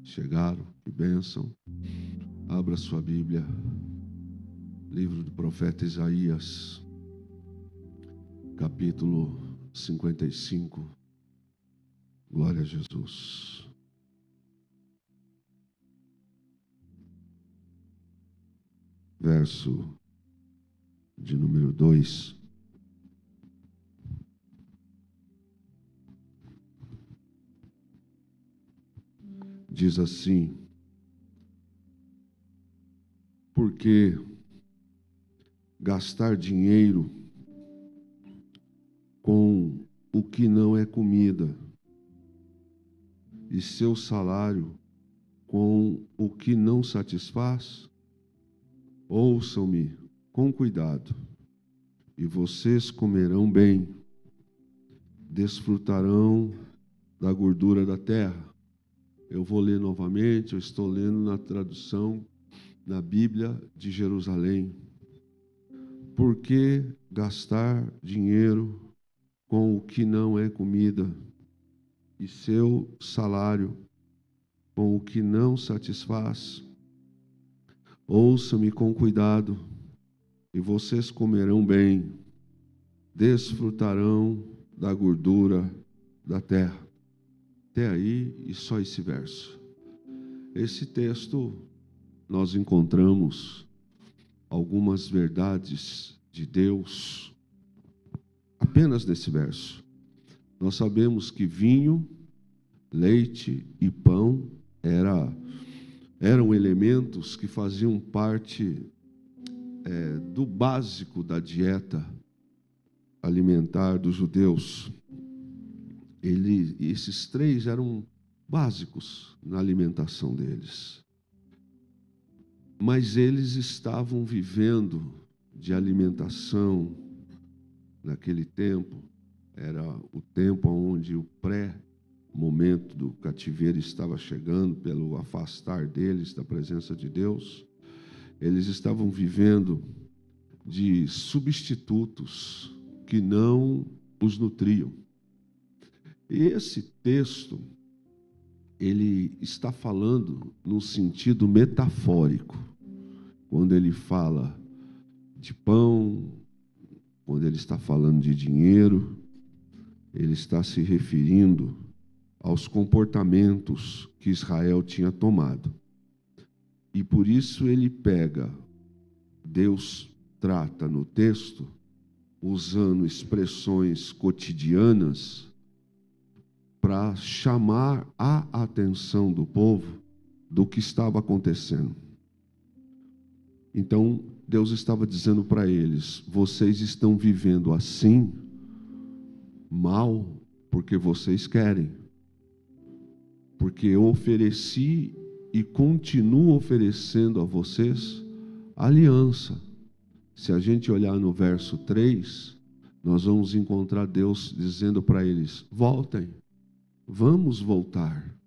chegaram, que bênção. Abra sua Bíblia, livro do profeta Isaías, capítulo 55. Glória a Jesus. Verso de número 2. Diz assim: porque gastar dinheiro com o que não é comida, e seu salário com o que não satisfaz? Ouçam-me com cuidado, e vocês comerão bem, desfrutarão da gordura da terra. Eu vou ler novamente, eu estou lendo na tradução, na Bíblia de Jerusalém. Por que gastar dinheiro com o que não é comida, e seu salário com o que não satisfaz? Ouçam-me com cuidado, e vocês comerão bem, desfrutarão da gordura da terra. Até aí, e só esse verso. Esse texto, nós encontramos algumas verdades de Deus apenas nesse verso. Nós sabemos que vinho, leite e pão eram elementos que faziam parte do básico da dieta alimentar dos judeus. Esses três eram básicos na alimentação deles. Mas eles estavam vivendo de alimentação naquele tempo. Era o tempo onde o pré-momento do cativeiro estava chegando, pelo afastar deles da presença de Deus. Eles estavam vivendo de substitutos que não os nutriam. E esse texto, ele está falando no sentido metafórico. Quando ele fala de pão, quando ele está falando de dinheiro, ele está se referindo aos comportamentos que Israel tinha tomado. E por isso Deus trata no texto, usando expressões cotidianas, para chamar a atenção do povo do que estava acontecendo. Então, Deus estava dizendo para eles: vocês estão vivendo assim, mal, porque vocês querem. Porque eu ofereci e continuo oferecendo a vocês aliança. Se a gente olhar no verso 3, nós vamos encontrar Deus dizendo para eles: voltem. Vamos voltar.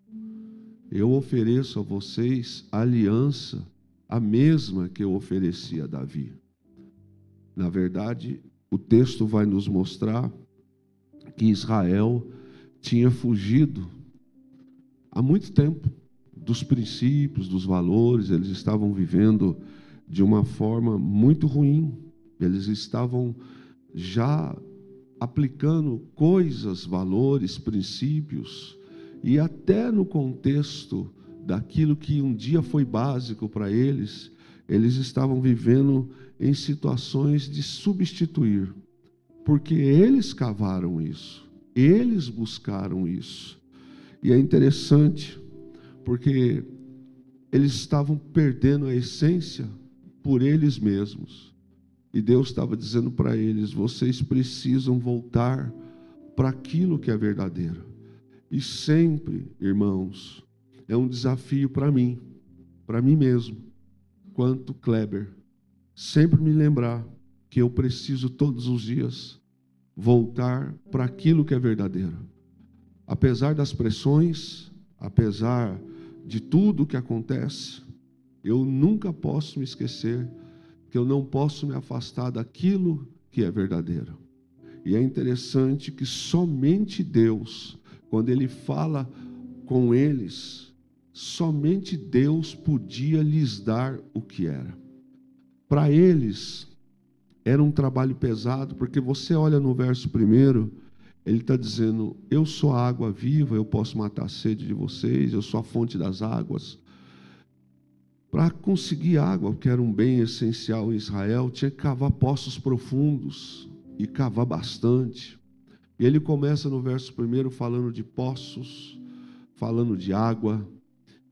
Eu ofereço a vocês a aliança, a mesma que eu ofereci a Davi. Na verdade, o texto vai nos mostrar que Israel tinha fugido há muito tempo dos princípios, dos valores. Eles estavam vivendo de uma forma muito ruim. Eles estavam já aplicando coisas, valores, princípios, e até no contexto daquilo que um dia foi básico para eles, eles estavam vivendo em situações de substituir, porque eles cavaram isso, eles buscaram isso. E é interessante, porque eles estavam perdendo a essência por eles mesmos. E Deus estava dizendo para eles: vocês precisam voltar para aquilo que é verdadeiro. E sempre, irmãos, é um desafio para mim mesmo, quanto Kleber, sempre me lembrar que eu preciso todos os dias voltar para aquilo que é verdadeiro. Apesar das pressões, apesar de tudo que acontece, eu nunca posso me esquecer que eu não posso me afastar daquilo que é verdadeiro. E é interessante que somente Deus, quando Ele fala com eles, somente Deus podia lhes dar o que era. Para eles, era um trabalho pesado, porque você olha no verso 1, ele está dizendo: eu sou a água viva, eu posso matar a sede de vocês, eu sou a fonte das águas. Para conseguir água, que era um bem essencial em Israel, tinha que cavar poços profundos, e cavar bastante. E ele começa no verso 1 falando de poços, falando de água,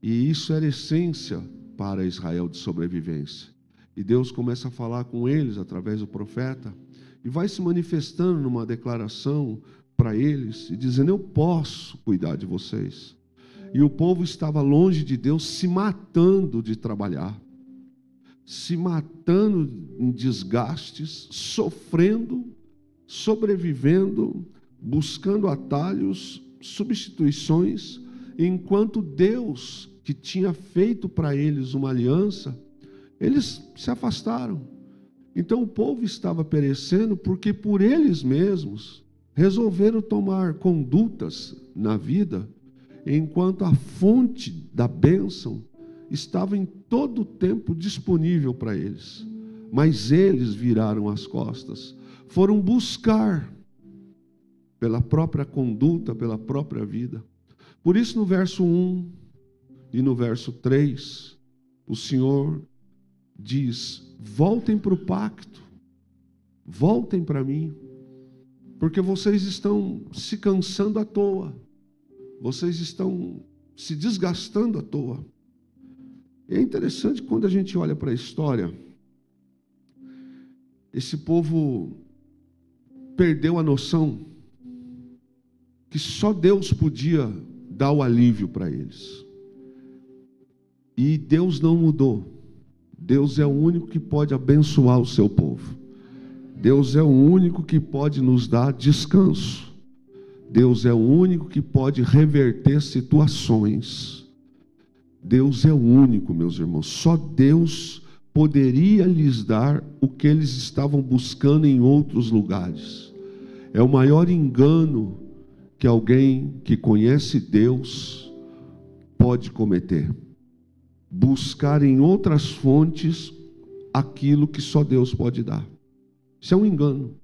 e isso era essência para Israel de sobrevivência. E Deus começa a falar com eles através do profeta, e vai se manifestando numa declaração para eles, e dizendo: eu posso cuidar de vocês. E o povo estava longe de Deus, se matando de trabalhar, se matando em desgastes, sofrendo, sobrevivendo, buscando atalhos, substituições, enquanto Deus, que tinha feito para eles uma aliança, eles se afastaram. Então o povo estava perecendo porque por eles mesmos resolveram tomar condutas na vida, enquanto a fonte da bênção estava em todo o tempo disponível para eles. Mas eles viraram as costas, foram buscar pela própria conduta, pela própria vida. Por isso, no verso 1 e no verso 3, o Senhor diz: voltem para o pacto, voltem para mim, porque vocês estão se cansando à toa, vocês estão se desgastando à toa. É interessante quando a gente olha para a história, esse povo perdeu a noção que só Deus podia dar o alívio para eles. E Deus não mudou. Deus é o único que pode abençoar o seu povo. Deus é o único que pode nos dar descanso. Deus é o único que pode reverter situações. Deus é o único, meus irmãos. Só Deus poderia lhes dar o que eles estavam buscando em outros lugares. É o maior engano que alguém que conhece Deus pode cometer. Buscar em outras fontes aquilo que só Deus pode dar. Isso é um engano.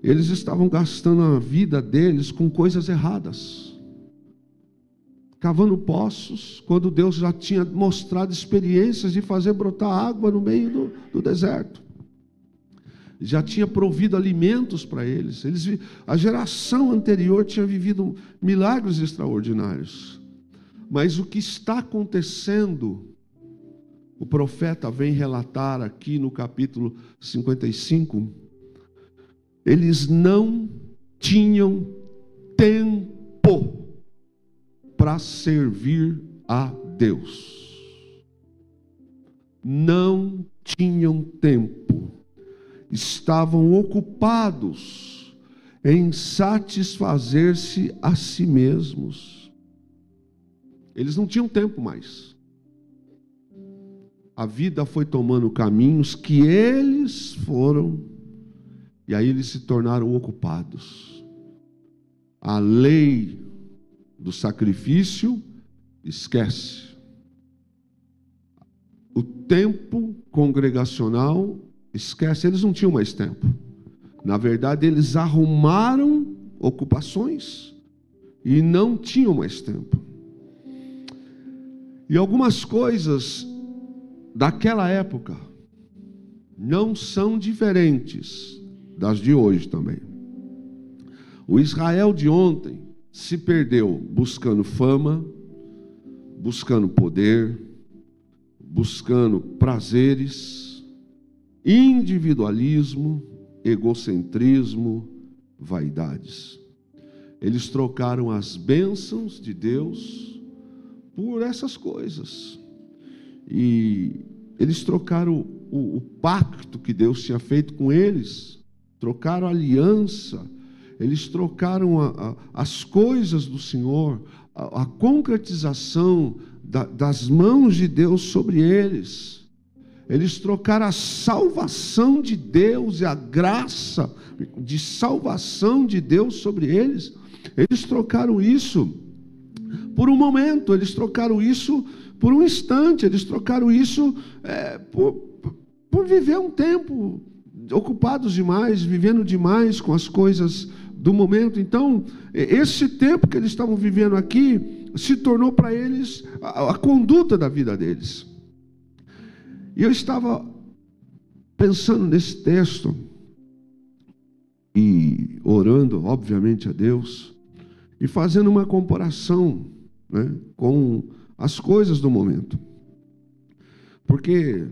Eles estavam gastando a vida deles com coisas erradas, cavando poços, quando Deus já tinha mostrado experiências de fazer brotar água no meio do deserto. Já tinha provido alimentos para eles. A geração anterior tinha vivido milagres extraordinários. Mas o que está acontecendo, o profeta vem relatar aqui no capítulo 55, eles não tinham tempo para servir a Deus. Não tinham tempo. Estavam ocupados em satisfazer-se a si mesmos. Eles não tinham tempo mais. A vida foi tomando caminhos que eles foram, e aí eles se tornaram ocupados. A lei do sacrifício, esquece. O tempo congregacional, esquece. Eles não tinham mais tempo. Na verdade, eles arrumaram ocupações e não tinham mais tempo. E algumas coisas daquela época não são diferentes das de hoje também. O Israel de ontem se perdeu buscando fama, buscando poder, buscando prazeres, individualismo, egocentrismo, vaidades. Eles trocaram as bênçãos de Deus por essas coisas. E eles trocaram o pacto que Deus tinha feito com eles, trocaram a aliança, eles trocaram as coisas do Senhor, a concretização das mãos de Deus sobre eles. Eles trocaram a salvação de Deus e a graça de salvação de Deus sobre eles. Eles trocaram isso por um momento, eles trocaram isso por um instante, eles trocaram isso por viver um tempo ocupados demais, vivendo demais com as coisas do momento. Então, esse tempo que eles estavam vivendo aqui se tornou para eles a conduta da vida deles. E eu estava pensando nesse texto e orando, obviamente, a Deus, e fazendo uma comparação, né, com as coisas do momento. Porque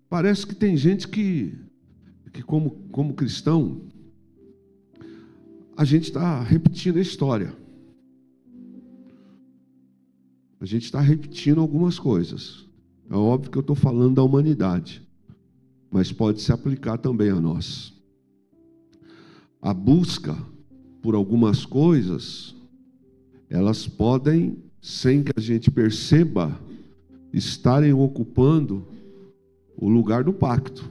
parece que tem gente que como cristão, a gente está repetindo a história. A gente está repetindo algumas coisas. É óbvio que eu estou falando da humanidade, mas pode se aplicar também a nós. A busca por algumas coisas, elas podem, sem que a gente perceba, estarem ocupando o lugar do pacto.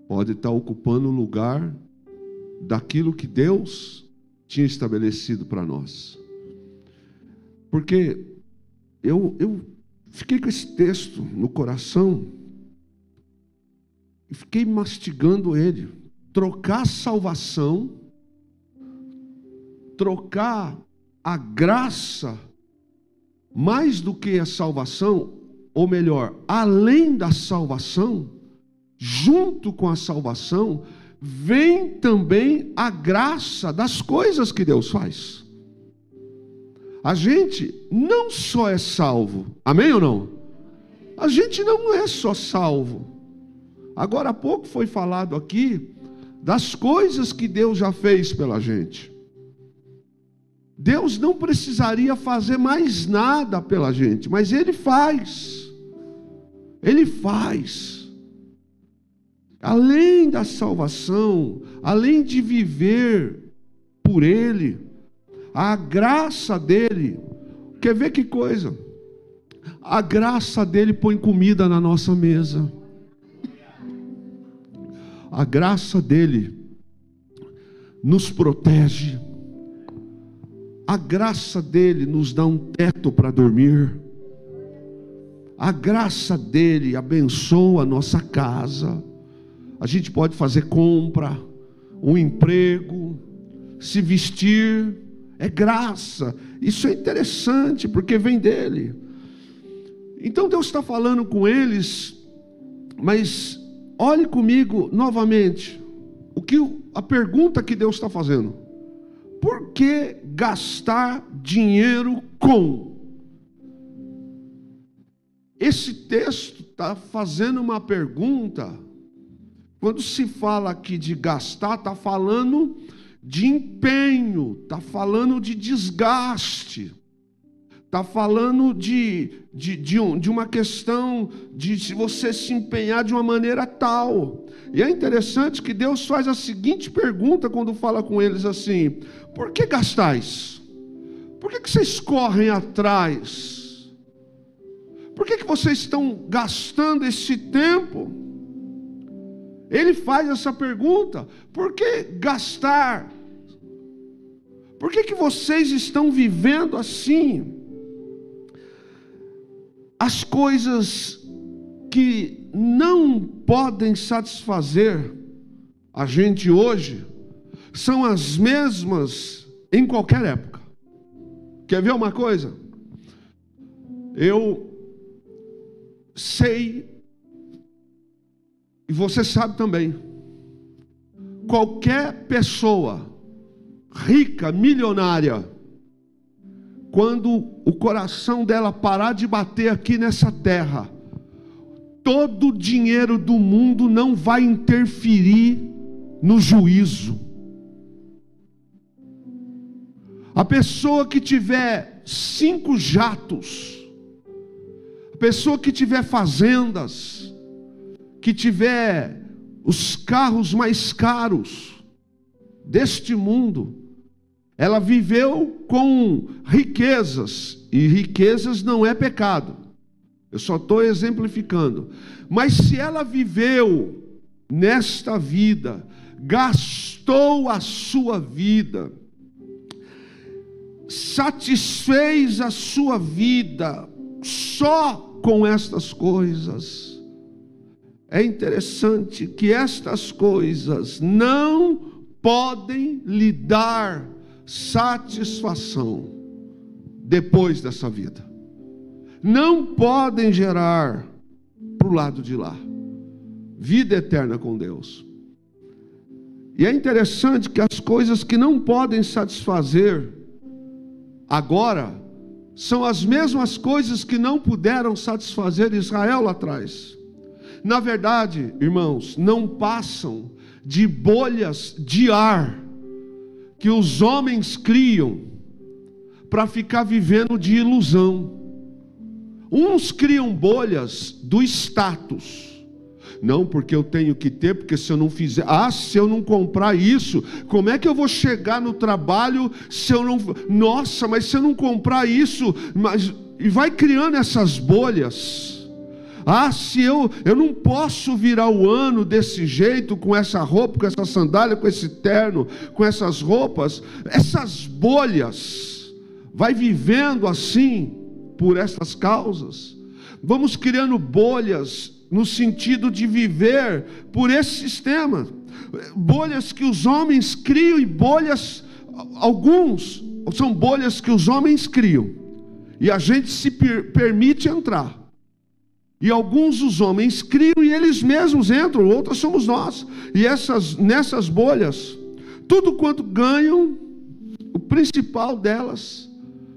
Pode estar ocupando o lugar daquilo que Deus tinha estabelecido para nós. Porque eu fiquei com esse texto no coração e fiquei mastigando ele. Trocar a salvação, trocar a graça, mais do que a salvação, ou melhor, além da salvação, junto com a salvação, vem também a graça das coisas que Deus faz. A gente não só é salvo, amém ou não? A gente não é só salvo. Agora há pouco foi falado aqui das coisas que Deus já fez pela gente. Deus não precisaria fazer mais nada pela gente, mas Ele faz. Ele faz. Além da salvação, além de viver por Ele, a graça dEle, quer ver que coisa? A graça dEle põe comida na nossa mesa. A graça dEle nos protege. A graça dEle nos dá um teto para dormir. A graça dEle abençoa a nossa casa. A gente pode fazer compra, um emprego, se vestir, é graça. Isso é interessante, porque vem dEle. Então Deus está falando com eles, mas olhe comigo novamente, a pergunta que Deus está fazendo: por que gastar dinheiro com? Esse texto está fazendo uma pergunta. Quando se fala aqui de gastar, está falando de empenho, está falando de desgaste, está falando de uma questão de se você se empenhar de uma maneira tal. E é interessante que Deus faz a seguinte pergunta quando fala com eles assim: por que gastais? Por que vocês correm atrás? Por que vocês estão gastando esse tempo? Ele faz essa pergunta: por que gastar? Por que vocês estão vivendo assim? As coisas que não podem satisfazer a gente hoje são as mesmas em qualquer época. Quer ver uma coisa? Eu sei, e você sabe também, qualquer pessoa rica, milionária, quando o coração dela parar de bater aqui nessa terra, todo o dinheiro do mundo não vai interferir no juízo. A pessoa que tiver 5 jatos, a pessoa que tiver fazendas, que tiver os carros mais caros deste mundo, ela viveu com riquezas, e riquezas não é pecado, eu só estou exemplificando. Mas se ela viveu nesta vida, gastou a sua vida, satisfez a sua vida só com estas coisas. É interessante que estas coisas não podem lhe dar satisfação depois dessa vida. Não podem gerar para o lado de lá vida eterna com Deus. E é interessante que as coisas que não podem satisfazer agora são as mesmas coisas que não puderam satisfazer Israel lá atrás. Na verdade, irmãos, não passam de bolhas de ar que os homens criam para ficar vivendo de ilusão. Uns criam bolhas do status. Não, porque eu tenho que ter, porque se eu não fizer, se eu não comprar isso, como é que eu vou chegar no trabalho se eu não, nossa, mas se eu não comprar isso, e vai criando essas bolhas. Se eu não posso virar o ano desse jeito, com essa roupa, com essa sandália, com esse terno, com essas roupas, essas bolhas, vai vivendo assim, por essas causas. Vamos criando bolhas, no sentido de viver por esse sistema, bolhas que os homens criam, e bolhas, alguns são bolhas que os homens criam, e a gente se permite entrar, e alguns os homens criam e eles mesmos entram, outras somos nós, e nessas bolhas, tudo quanto ganham, o principal delas,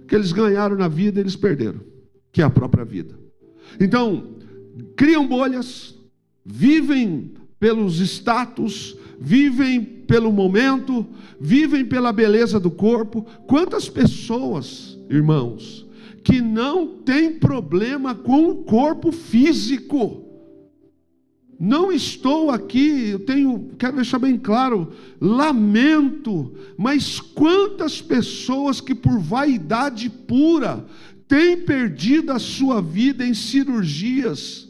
que eles ganharam na vida, eles perderam, que é a própria vida. Então, criam bolhas, vivem pelos status, vivem pelo momento, vivem pela beleza do corpo. Quantas pessoas, irmãos, que não têm problema com o corpo físico? Não estou aqui, quero deixar bem claro, lamento, mas quantas pessoas que por vaidade pura têm perdido a sua vida em cirurgias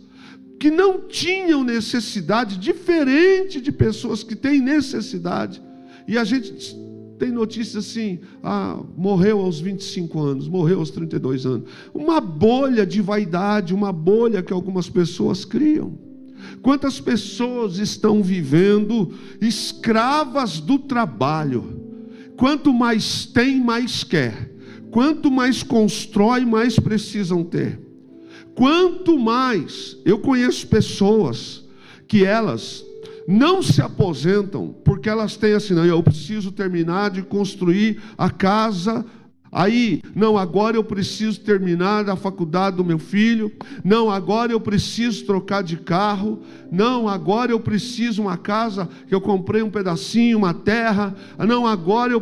que não tinham necessidade, diferente de pessoas que têm necessidade. E a gente tem notícias assim, morreu aos 25 anos, morreu aos 32 anos. Uma bolha de vaidade, uma bolha que algumas pessoas criam. Quantas pessoas estão vivendo escravas do trabalho? Quanto mais tem, mais quer. Quanto mais constrói, mais precisam ter. Quanto mais, eu conheço pessoas que elas não se aposentam, porque elas têm assim, não, eu preciso terminar de construir a casa, aí, não, agora eu preciso terminar a faculdade do meu filho, não, agora eu preciso trocar de carro, não, agora eu preciso uma casa, que eu comprei um pedacinho, uma terra, não, agora eu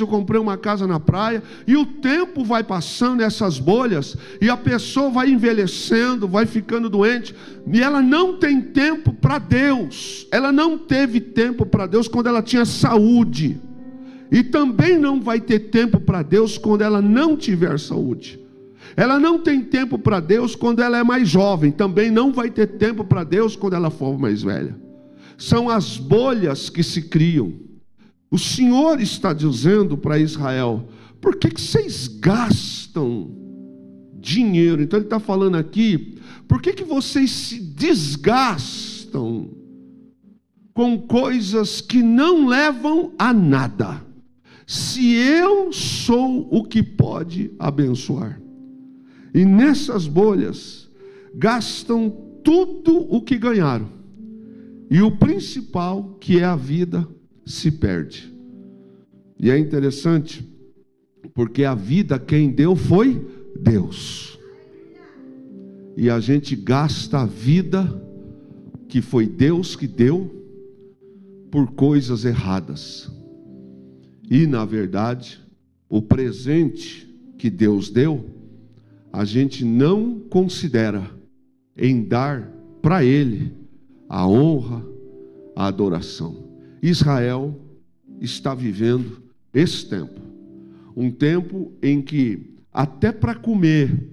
comprei uma casa na praia, e o tempo vai passando nessas bolhas, e a pessoa vai envelhecendo, vai ficando doente, e ela não tem tempo para Deus, ela não teve tempo para Deus quando ela tinha saúde, e também não vai ter tempo para Deus quando ela não tiver saúde. Ela não tem tempo para Deus quando ela é mais jovem. Também não vai ter tempo para Deus quando ela for mais velha. São as bolhas que se criam. O Senhor está dizendo para Israel: por que vocês gastam dinheiro? Então Ele está falando aqui, por que vocês se desgastam com coisas que não levam a nada? Se eu sou o que pode abençoar. E nessas bolhas, gastam tudo o que ganharam. E o principal, que é a vida, se perde. E é interessante, porque a vida quem deu foi Deus. E a gente gasta a vida, que foi Deus que deu, por coisas erradas. E na verdade, o presente que Deus deu, a gente não considera em dar para Ele a honra, a adoração. Israel está vivendo esse tempo, um tempo em que até para comer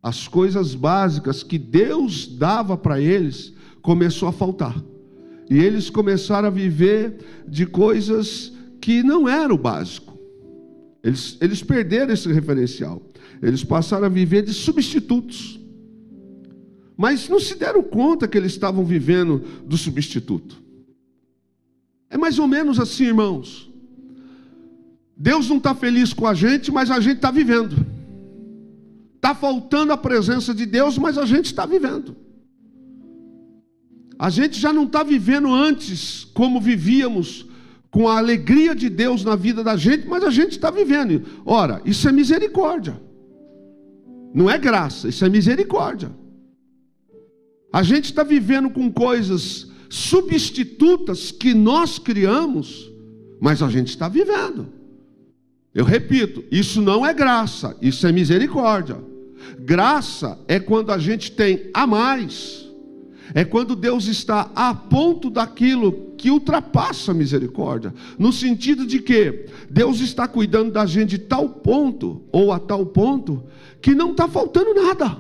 as coisas básicas que Deus dava para eles, começou a faltar. E eles começaram a viver de coisas que não era o básico. Eles perderam esse referencial. Eles passaram a viver de substitutos. Mas não se deram conta que eles estavam vivendo do substituto. É mais ou menos assim, irmãos. Deus não está feliz com a gente, mas a gente está vivendo. Está faltando a presença de Deus, mas a gente está vivendo. A gente já não está vivendo antes como vivíamos, com a alegria de Deus na vida da gente, mas a gente está vivendo. Ora, isso é misericórdia. Não é graça, isso é misericórdia. A gente está vivendo com coisas substitutas que nós criamos, mas a gente está vivendo. Eu repito, isso não é graça, isso é misericórdia. Graça é quando a gente tem a mais, é quando Deus está a ponto daquilo que ultrapassa a misericórdia, no sentido de que Deus está cuidando da gente de tal ponto, ou a tal ponto, que não está faltando nada.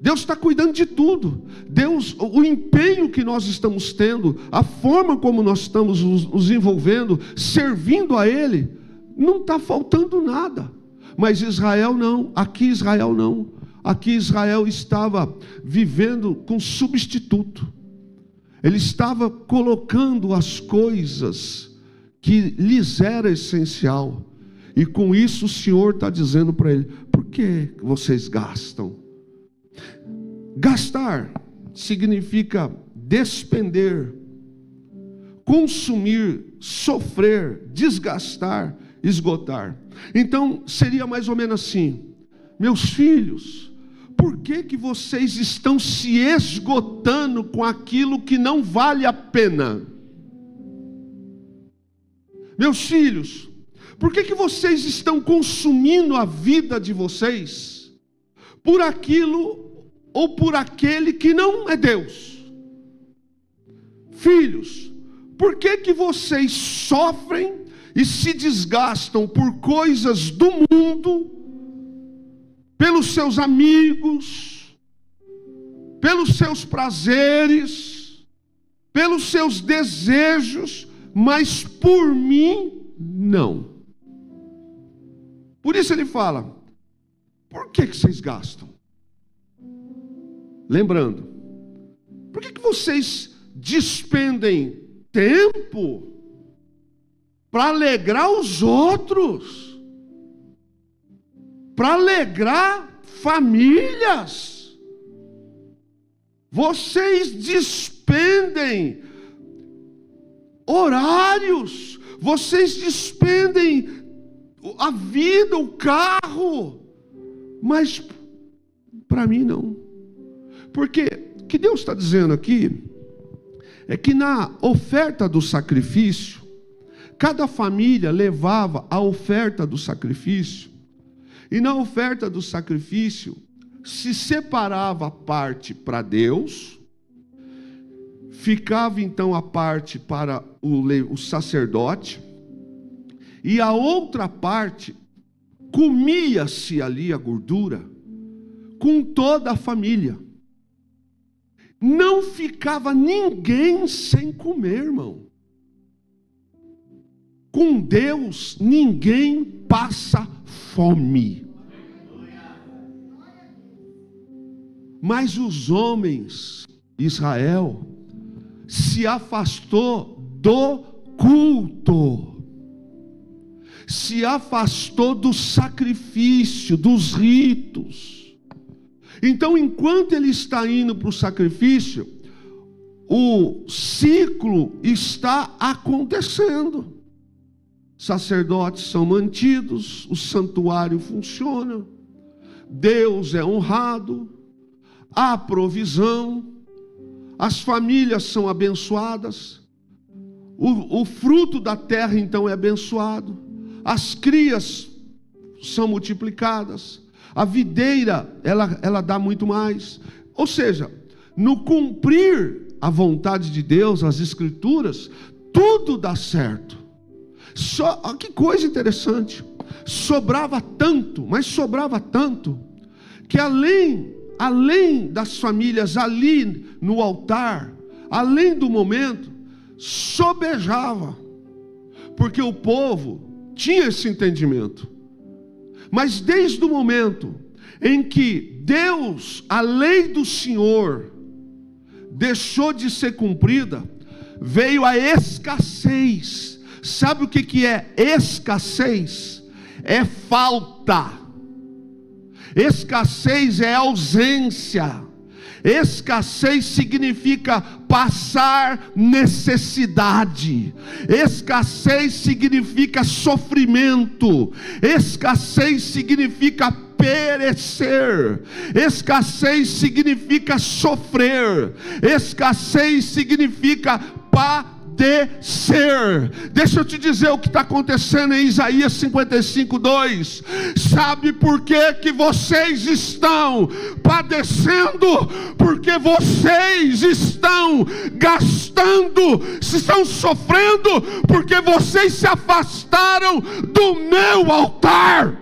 Deus está cuidando de tudo. Deus, o empenho que nós estamos tendo, a forma como nós estamos nos envolvendo, servindo a Ele, não está faltando nada. Mas Israel não, aqui Israel não. Aqui Israel estava vivendo com substituto. Ele estava colocando as coisas que lhes era essencial. E com isso o Senhor está dizendo para ele: por que vocês gastam? Gastar significa despender, consumir, sofrer, desgastar, esgotar. Então seria mais ou menos assim: meus filhos, por que vocês estão se esgotando com aquilo que não vale a pena? Meus filhos, por que vocês estão consumindo a vida de vocês por aquilo ou por aquele que não é Deus? Filhos, por que vocês sofrem e se desgastam por coisas do mundo, pelos seus amigos, pelos seus prazeres, pelos seus desejos, mas por mim não? Por isso ele fala: por que vocês gastam? Lembrando, por que vocês despendem tempo para alegrar os outros, para alegrar famílias? Vocês despendem horários, vocês despendem a vida, o carro, mas para mim não. Porque o que Deus está dizendo aqui é que na oferta do sacrifício, cada família levava a oferta do sacrifício, e na oferta do sacrifício se separava a parte para Deus, ficava então a parte para o sacerdote, e a outra parte comia-se ali a gordura com toda a família. Não ficava ninguém sem comer, irmão. Com Deus ninguém passa fome. Mas os homens, Israel, se afastou do culto, se afastou do sacrifício, dos ritos. Então, enquanto ele está indo para o sacrifício, o ciclo está acontecendo. Sacerdotes são mantidos, o santuário funciona, Deus é honrado, há provisão, as famílias são abençoadas, o fruto da terra então é abençoado, as crias são multiplicadas, a videira ela dá muito mais. Ou seja, no cumprir a vontade de Deus, as escrituras, tudo dá certo. Que coisa interessante, sobrava tanto, mas sobrava tanto, que além das famílias ali no altar, além do momento, sobejava, porque o povo tinha esse entendimento. Mas desde o momento em que Deus, a lei do Senhor, deixou de ser cumprida, veio a escassez. Sabe o que é escassez? É falta. Escassez é ausência. Escassez significa passar necessidade. Escassez significa sofrimento. Escassez significa perecer. Escassez significa sofrer. Escassez significa padecer. Deixa eu te dizer o que está acontecendo em Isaías 55:2. Sabe por que vocês estão padecendo? Porque vocês estão gastando, estão sofrendo, porque vocês se afastaram do meu altar.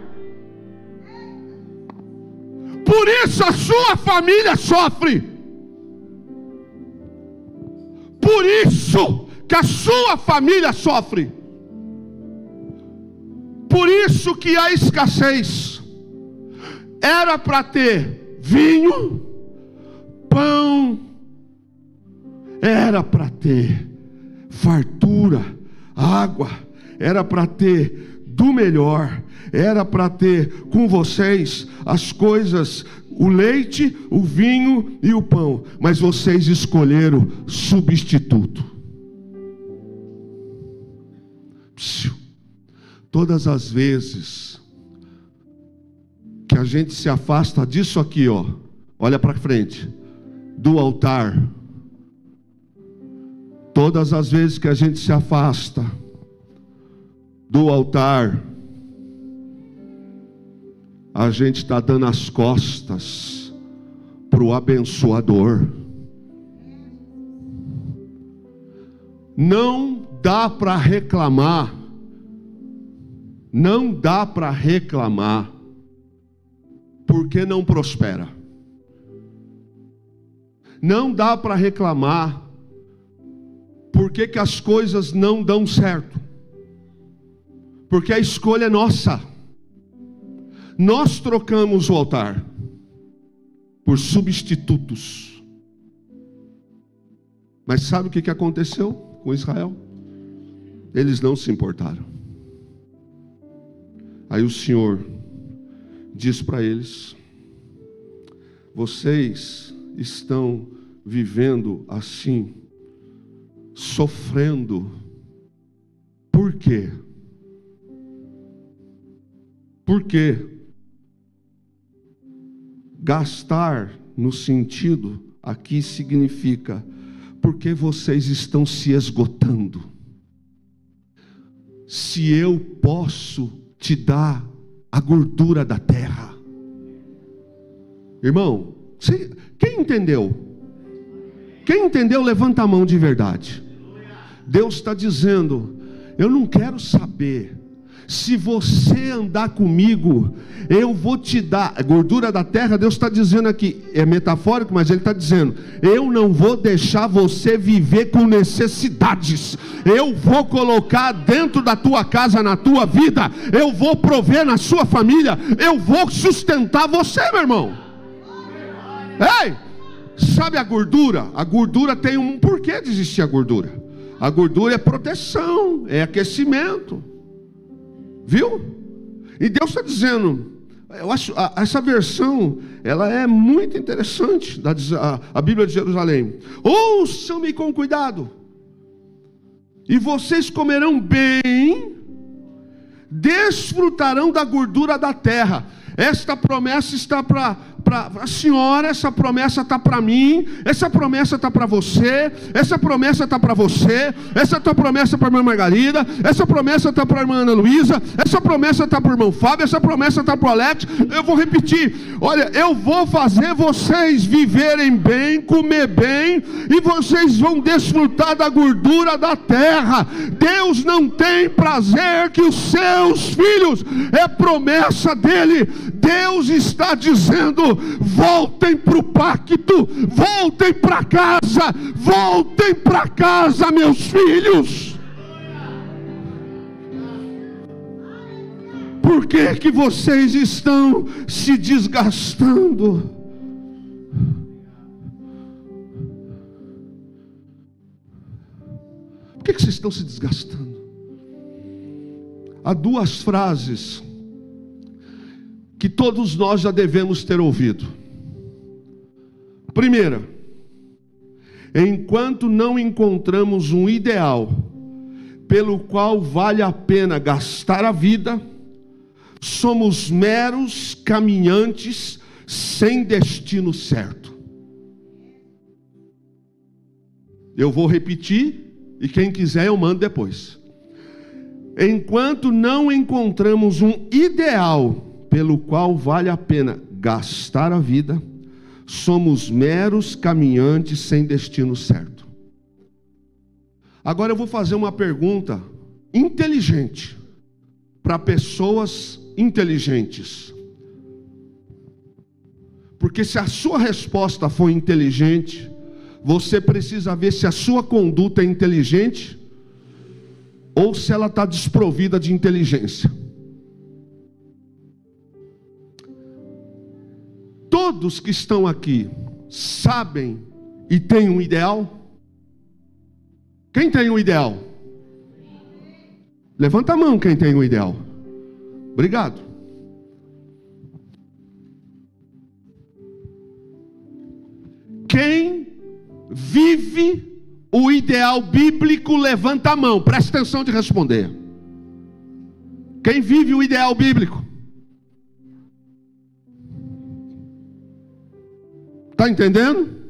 Por isso a sua família sofre. Por isso que a sua família sofre. Por isso que há escassez. Era para ter vinho, pão, era para ter fartura, água, era para ter do melhor, era para ter com vocês as coisas, o leite, o vinho e o pão, mas vocês escolheram substituto. Todas as vezes que a gente se afasta disso aqui, ó, olha para frente, do altar, todas as vezes que a gente se afasta do altar, a gente está dando as costas para o abençoador. Não dá para reclamar. Não dá para reclamar porque não prospera. Não dá para reclamar porque que as coisas não dão certo. Porque a escolha é nossa. Nós trocamos o altar por substitutos. Mas sabe o que aconteceu com Israel? Eles não se importaram. Aí o Senhor diz para eles: vocês estão vivendo assim, sofrendo. Por quê? Por quê? Gastar no sentido aqui significa porque vocês estão se esgotando. Se eu posso te dar a gordura da terra, irmão, quem entendeu? Quem entendeu, levanta a mão de verdade. Deus está dizendo: eu não quero saber. Se você andar comigo, eu vou te dar a gordura da terra. Deus está dizendo aqui, é metafórico, mas Ele está dizendo: eu não vou deixar você viver com necessidades. Eu vou colocar dentro da tua casa, na tua vida, eu vou prover na sua família, eu vou sustentar você, meu irmão. Ei, sabe a gordura? A gordura tem um porquê de existir a gordura. A gordura é proteção, é aquecimento. Viu? E Deus está dizendo, eu acho essa versão, ela é muito interessante, a Bíblia de Jerusalém. Ouçam-me com cuidado, e vocês comerão bem, desfrutarão da gordura da terra. Esta promessa está para a senhora, essa promessa está para mim, essa promessa está para você, essa promessa está para você, essa tua promessa para a irmã Margarida, essa promessa está para a irmã Ana Luísa, essa promessa está para o irmão Fábio, essa promessa está para o Alex. Eu vou repetir: olha, eu vou fazer vocês viverem bem, comer bem, e vocês vão desfrutar da gordura da terra. Deus não tem prazer que os seus filhos, é promessa dele. Deus está dizendo: voltem para o pacto, voltem para casa, meus filhos. Por que que vocês estão se desgastando? Por que que vocês estão se desgastando? Há duas frases que todos nós já devemos ter ouvido. Primeira: enquanto não encontramos um ideal pelo qual vale a pena gastar a vida, somos meros caminhantes sem destino certo. Eu vou repetir, e quem quiser eu mando depois. Enquanto não encontramos um ideal pelo qual vale a pena gastar a vida, somos meros caminhantes sem destino certo. Agora eu vou fazer uma pergunta inteligente para pessoas inteligentes. Porque se a sua resposta for inteligente, você precisa ver se a sua conduta é inteligente ou se ela está desprovida de inteligência. Todos que estão aqui sabem e têm um ideal? Quem tem um ideal? Levanta a mão quem tem um ideal. Obrigado. Quem vive o ideal bíblico, levanta a mão. Presta atenção de responder. Quem vive o ideal bíblico? Está entendendo?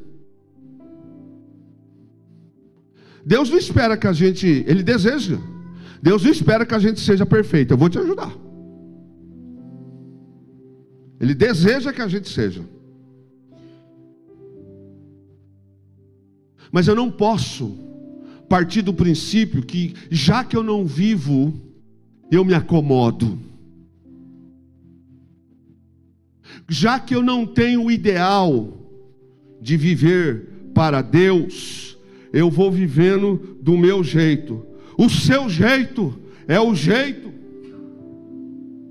Deus não espera que a gente, Ele deseja. Deus não espera que a gente seja perfeito. Eu vou te ajudar. Ele deseja que a gente seja. Mas eu não posso partir do princípio que, já que eu não vivo, eu me acomodo. Já que eu não tenho o ideal de viver para Deus, eu vou vivendo do meu jeito. O seu jeito é o jeito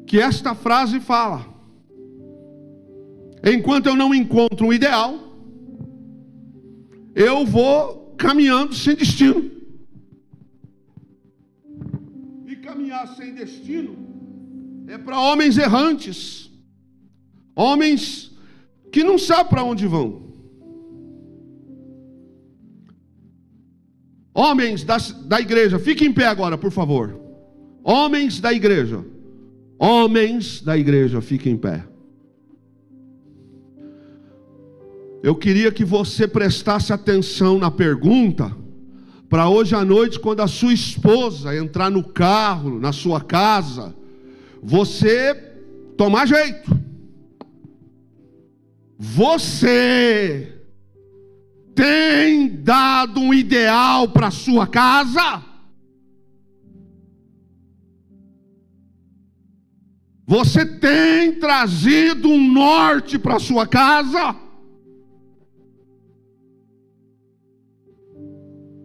que esta frase fala. Enquanto eu não encontro um ideal, eu vou caminhando sem destino. E caminhar sem destino é para homens errantes, homens que não sabem para onde vão. Homens da igreja, fiquem em pé agora, por favor. Homens da igreja, fiquem em pé. Eu queria que você prestasse atenção na pergunta, para hoje à noite, quando a sua esposa entrar no carro, na sua casa, você tomar jeito. Você tem dado um ideal para a sua casa? Você tem trazido um norte para a sua casa?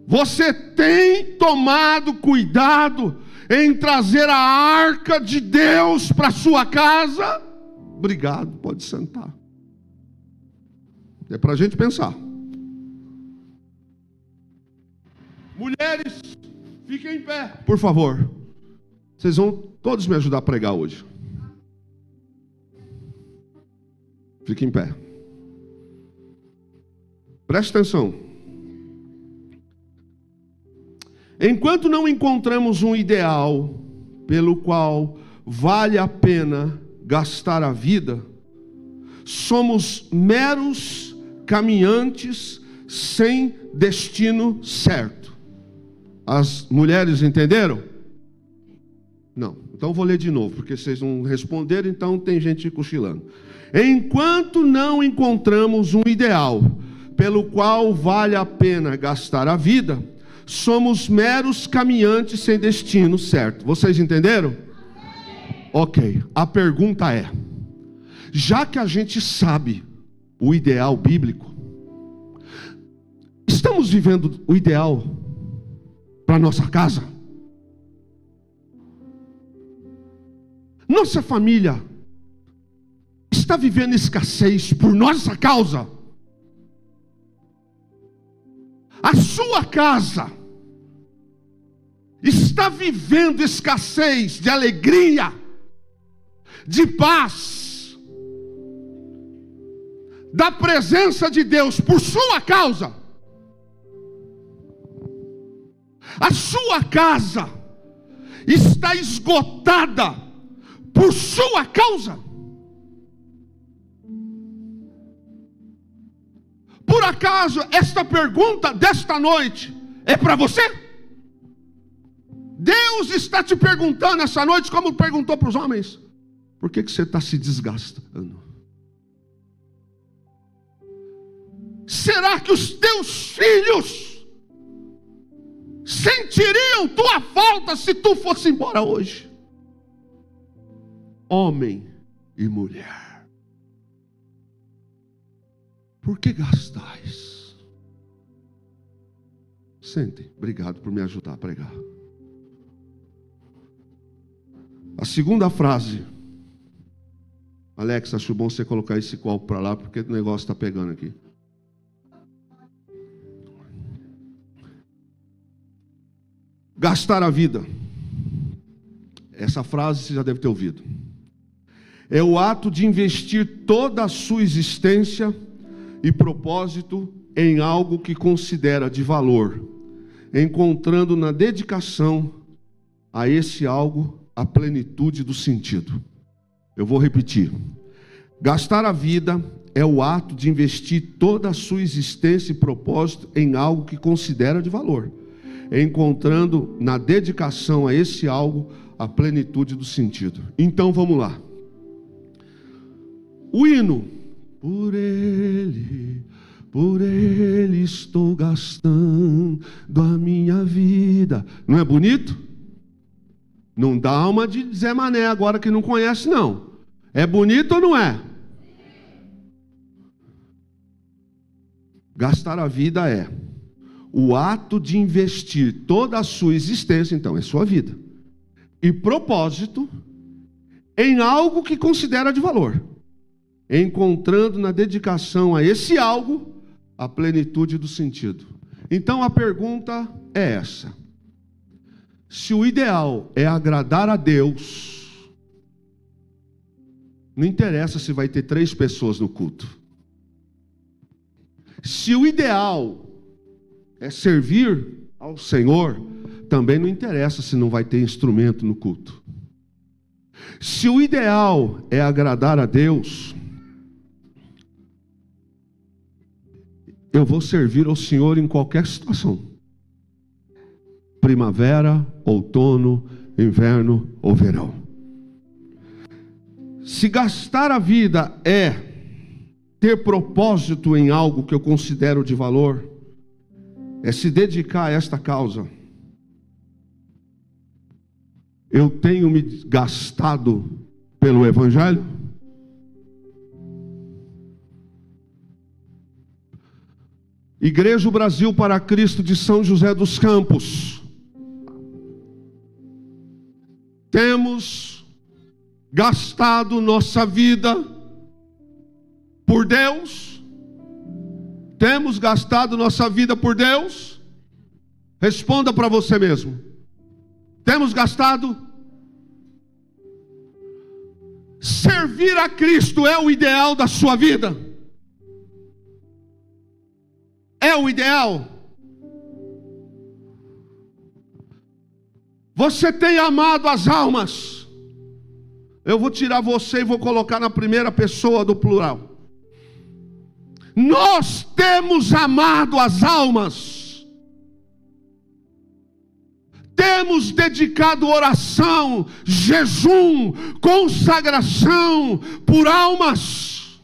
Você tem tomado cuidado em trazer a arca de Deus para a sua casa? Obrigado, pode sentar. É para a gente pensar. Mulheres, fiquem em pé, por favor. Vocês vão todos me ajudar a pregar hoje. Fiquem em pé. Preste atenção. Enquanto não encontramos um ideal pelo qual vale a pena gastar a vida, somos meros caminhantes sem destino certo. As mulheres entenderam? Não. Então vou ler de novo, porque vocês não responderam, então tem gente cochilando. Enquanto não encontramos um ideal pelo qual vale a pena gastar a vida, somos meros caminhantes sem destino certo. Vocês entenderam? Ok. A pergunta é: já que a gente sabe o ideal bíblico, estamos vivendo o ideal para nossa casa? Nossa família está vivendo escassez por nossa causa. A sua casa está vivendo escassez de alegria, de paz, da presença de Deus por sua causa. A sua casa está esgotada por sua causa. Por acaso esta pergunta desta noite é para você? Deus está te perguntando essa noite, como perguntou para os homens: por que você está se desgastando? Será que os teus filhos sentiriam tua falta se tu fosse embora hoje? Homem e mulher, por que gastais? Sentem, obrigado por me ajudar a pregar. A segunda frase, Alex, acho bom você colocar esse copo para lá, porque o negócio está pegando aqui. Gastar a vida. Essa frase você já deve ter ouvido. É o ato de investir toda a sua existência e propósito em algo que considera de valor, encontrando na dedicação a esse algo a plenitude do sentido. Eu vou repetir. Gastar a vida é o ato de investir toda a sua existência e propósito em algo que considera de valor, encontrando na dedicação a esse algo a plenitude do sentido. Então vamos lá. O hino: por ele estou gastando a minha vida. Não é bonito? Não dá alma de Zé Mané agora que não conhece, não. É bonito ou não é? Gastar a vida é o ato de investir toda a sua existência, então é sua vida, e propósito em algo que considera de valor, encontrando na dedicação a esse algo a plenitude do sentido. Então a pergunta é essa: se o ideal é agradar a Deus, não interessa se vai ter 3 pessoas no culto. Se o ideal é servir ao Senhor, também não interessa se não vai ter instrumento no culto. Se o ideal é agradar a Deus, eu vou servir ao Senhor em qualquer situação. Primavera, outono, inverno ou verão. Se gastar a vida é ter propósito em algo que eu considero de valor, é se dedicar a esta causa, eu tenho me gastado pelo Evangelho? Igreja Brasil para Cristo de São José dos Campos, temos gastado nossa vida por Deus? Temos gastado nossa vida por Deus? Responda para você mesmo. Temos gastado? Servir a Cristo é o ideal da sua vida? É o ideal? Você tem amado as almas? Eu vou tirar você e vou colocar na primeira pessoa do plural. Nós temos amado as almas. Temos dedicado oração, jejum, consagração por almas.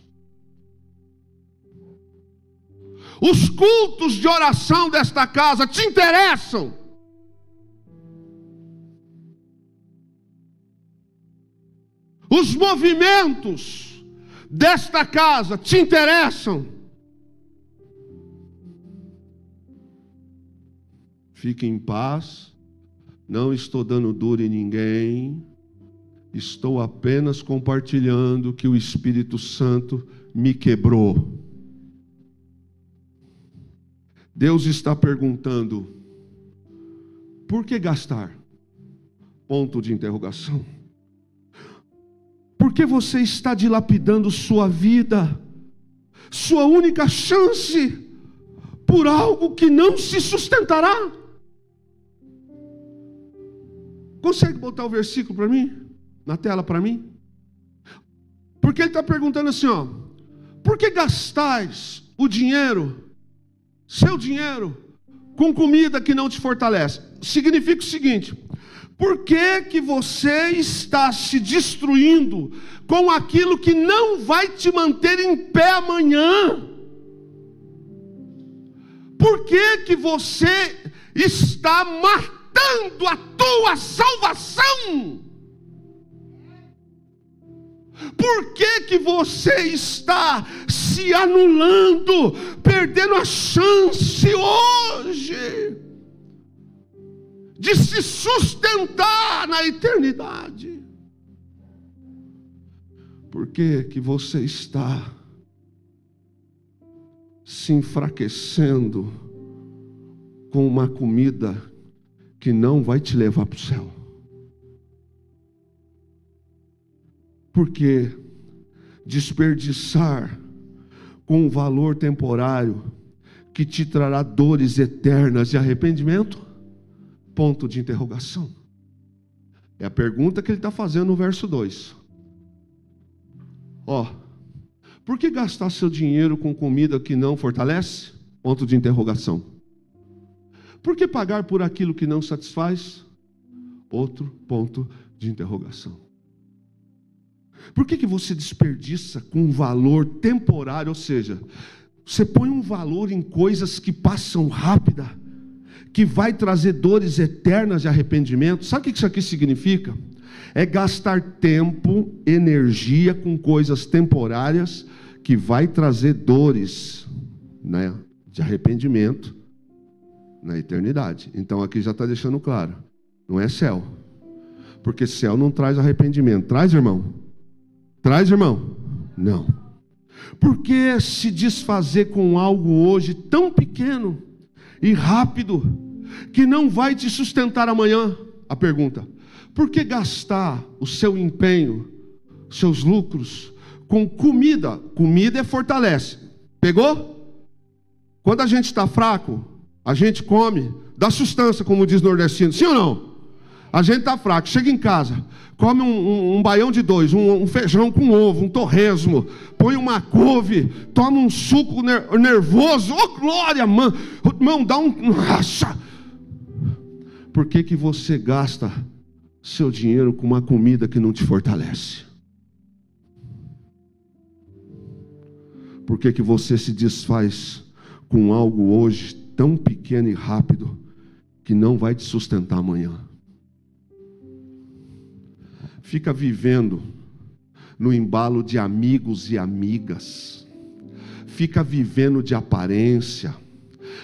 Os cultos de oração desta casa te interessam? Os movimentos desta casa te interessam? Fique em paz, não estou dando duro em ninguém, Estou apenas compartilhando que o Espírito Santo me quebrou. Deus está perguntando: por que gastar? Ponto de interrogação. Por que você está dilapidando sua vida, sua única chance, por algo que não se sustentará? Consegue botar o versículo para mim? Na tela para mim? Porque ele está perguntando assim, ó: por que gastais o dinheiro, seu dinheiro, com comida que não te fortalece? Significa o seguinte: por que você está se destruindo com aquilo que não vai te manter em pé amanhã? Por que você está matando a tua salvação? Por que você está se anulando, perdendo a chance hoje de se sustentar na eternidade? Por que você está se enfraquecendo com uma comida que não vai te levar para o céu? Porque desperdiçar com um valor temporário que te trará dores eternas e arrependimento? Ponto de interrogação. É a pergunta que ele está fazendo no verso 2. Ó, por que gastar seu dinheiro com comida que não fortalece? Ponto de interrogação. Por que pagar por aquilo que não satisfaz? Outro ponto de interrogação. Por que você desperdiça com um valor temporário? Ou seja, você põe um valor em coisas que passam rápida, que vai trazer dores eternas de arrependimento. Sabe o que isso aqui significa? É gastar tempo, energia com coisas temporárias que vai trazer dores, né, de arrependimento na eternidade. Então aqui já está deixando claro, não é céu, porque céu não traz arrependimento. Traz, irmão? Traz, irmão? Não. Por que se desfazer com algo hoje tão pequeno e rápido, que não vai te sustentar amanhã? A pergunta: por que gastar o seu empenho, seus lucros, com comida? Comida fortalece. Pegou? Quando a gente está fraco, a gente come, dá sustância, como diz o nordestino. Sim ou não? A gente está fraco, chega em casa, come um baião de dois, um feijão com ovo, um torresmo, põe uma couve, toma um suco nervoso. Oh, glória, mano! Irmão, dá um racha. Por que você gasta seu dinheiro com uma comida que não te fortalece? Por que você se desfaz com algo hoje tão pequeno e rápido que não vai te sustentar amanhã? Fica vivendo no embalo de amigos e amigas, fica vivendo de aparência,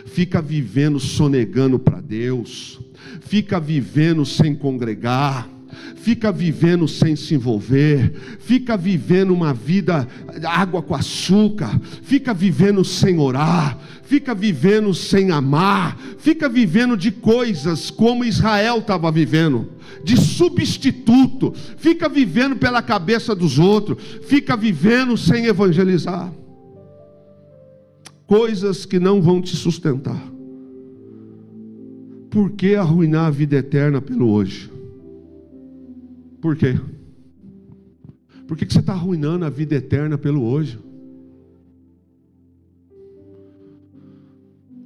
fica vivendo sonegando para Deus, fica vivendo sem congregar, fica vivendo sem se envolver, fica vivendo uma vida água com açúcar, fica vivendo sem orar, fica vivendo sem amar, fica vivendo de coisas como Israel estava vivendo, de substituto, fica vivendo pela cabeça dos outros, fica vivendo sem evangelizar, coisas que não vão te sustentar. Por que arruinar a vida eterna pelo hoje? Por quê? Por que você está arruinando a vida eterna pelo hoje?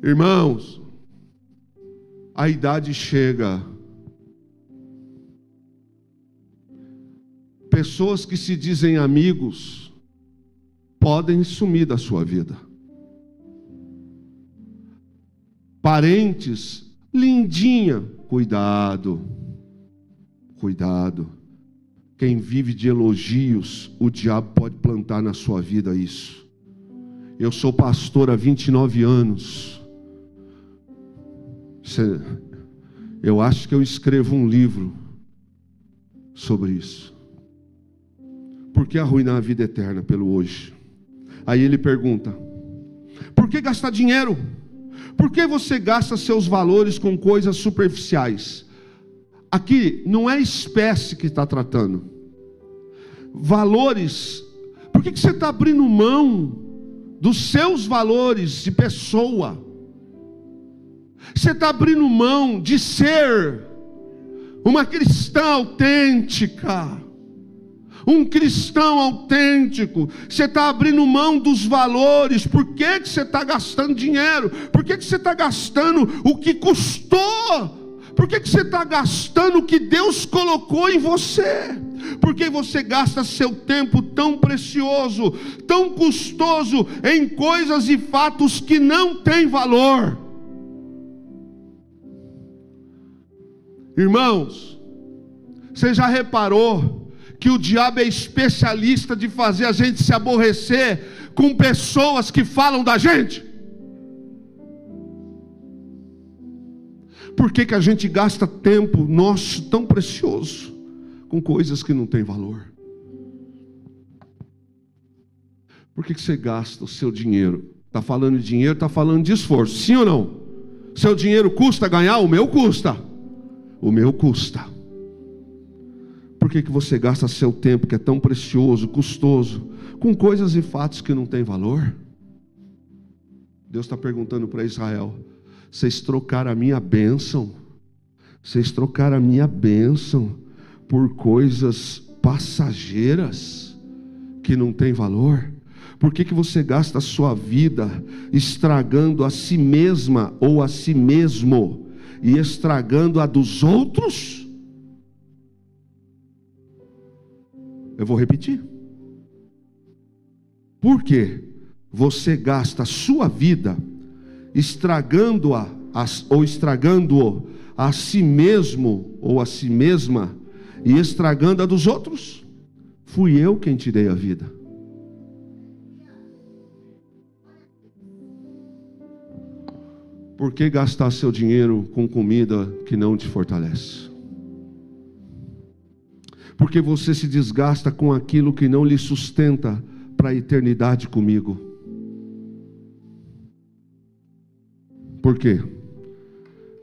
Irmãos, a idade chega. Pessoas que se dizem amigos podem sumir da sua vida. Parentes, lindinha, cuidado, cuidado. Quem vive de elogios, o diabo pode plantar na sua vida isso. Eu sou pastor há 29 anos. Eu acho que eu escrevo um livro sobre isso. Por que arruinar a vida eterna pelo hoje? Aí ele pergunta: por que gastar dinheiro? Por que você gasta seus valores com coisas superficiais? Aqui não é espécie que está tratando. Valores. Por que você está abrindo mão dos seus valores de pessoa? Você está abrindo mão de ser uma cristã autêntica, um cristão autêntico. Você está abrindo mão dos valores. Por que você está gastando dinheiro? Por que você está gastando o que custou? Por que você está gastando o que Deus colocou em você? Por que você gasta seu tempo tão precioso, tão custoso, em coisas e fatos que não têm valor? Irmãos, você já reparou que o diabo é especialista de fazer a gente se aborrecer com pessoas que falam da gente? Por que a gente gasta tempo nosso tão precioso com coisas que não têm valor? Por que você gasta o seu dinheiro? Está falando de dinheiro, está falando de esforço, sim ou não? Seu dinheiro custa ganhar? O meu custa. O meu custa. Por que você gasta seu tempo, que é tão precioso, custoso, com coisas e fatos que não têm valor? Deus está perguntando para Israel: vocês trocaram a minha bênção, vocês trocaram a minha bênção por coisas passageiras que não têm valor? Por que você gasta a sua vida estragando a si mesma ou a si mesmo e estragando a dos outros? Eu vou repetir. Por que você gasta a sua vida estragando-a ou estragando-o a si mesmo ou a si mesma e estragando a dos outros? Fui eu quem te dei a vida. Por que gastar seu dinheiro com comida que não te fortalece? Porque você se desgasta com aquilo que não lhe sustenta para a eternidade comigo. Por quê?